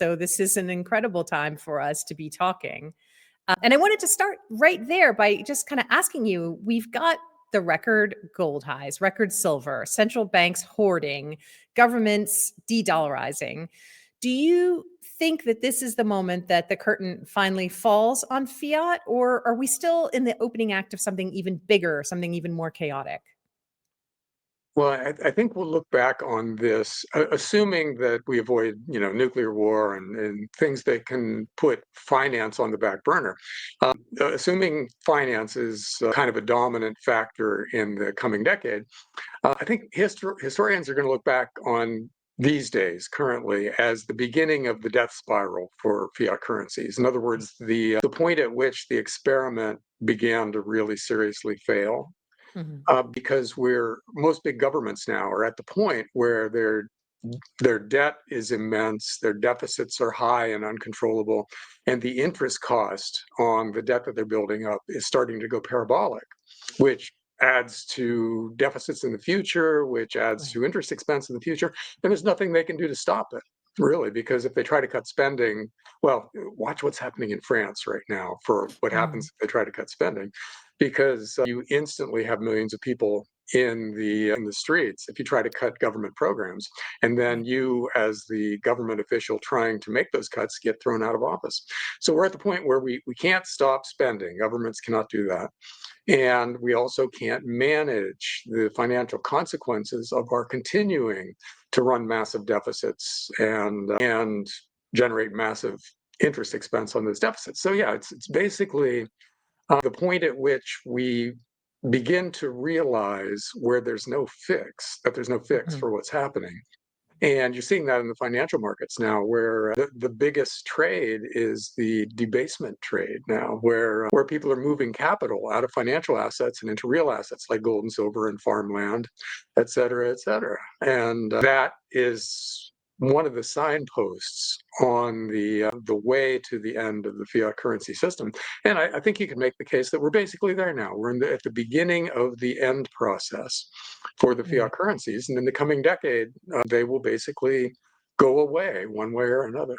So this is an incredible time for us to be talking. And I wanted to start right there by just kind of asking you, we've got the record gold highs, record silver, central banks hoarding, governments de-dollarizing. Do you think that this is the moment that the curtain finally falls on fiat, or are we still in the opening act of something even bigger, something even more chaotic? Well, I think we'll look back on this, assuming that we avoid, nuclear war and things that can put finance on the back burner. Assuming finance is kind of a dominant factor in the coming decade, I think historians are going to look back on these days, currently, as the beginning of the death spiral for fiat currencies. In other words, the point at which the experiment began to really seriously fail Mhm. because most big governments now are at the point where their debt is immense, their deficits are high and uncontrollable, and the interest cost on the debt that they're building up is starting to go parabolic, which adds to deficits in the future, which adds Right. to interest expense in the future. And there's nothing they can do to stop it, really, because if they try to cut spending, well, watch what's happening in France right now for what happens Mm. if they try to cut spending, because you instantly have millions of people in the streets if you try to cut government programs, and then Right. you, as the government official trying to make those cuts, get thrown out of office. So we're at the point where we can't stop spending. Governments cannot do that. And we also can't manage the financial consequences of our continuing to run massive deficits and generate massive interest expense on those deficits. So yeah, it's basically the point at which we begin to realize where there's no fix Mhm. for what's happening. And you're seeing that in the financial markets now, where the biggest trade is the debasement trade now, where people are moving capital out of financial assets and into real assets like gold and silver and farmland, et cetera, et cetera. And that is one of the signposts on the way to the end of the fiat currency system. And I think you can make the case that we're basically there now. We're at the beginning of the end process for the Yeah. fiat currencies, and in the coming decade, they will basically go away one way or another.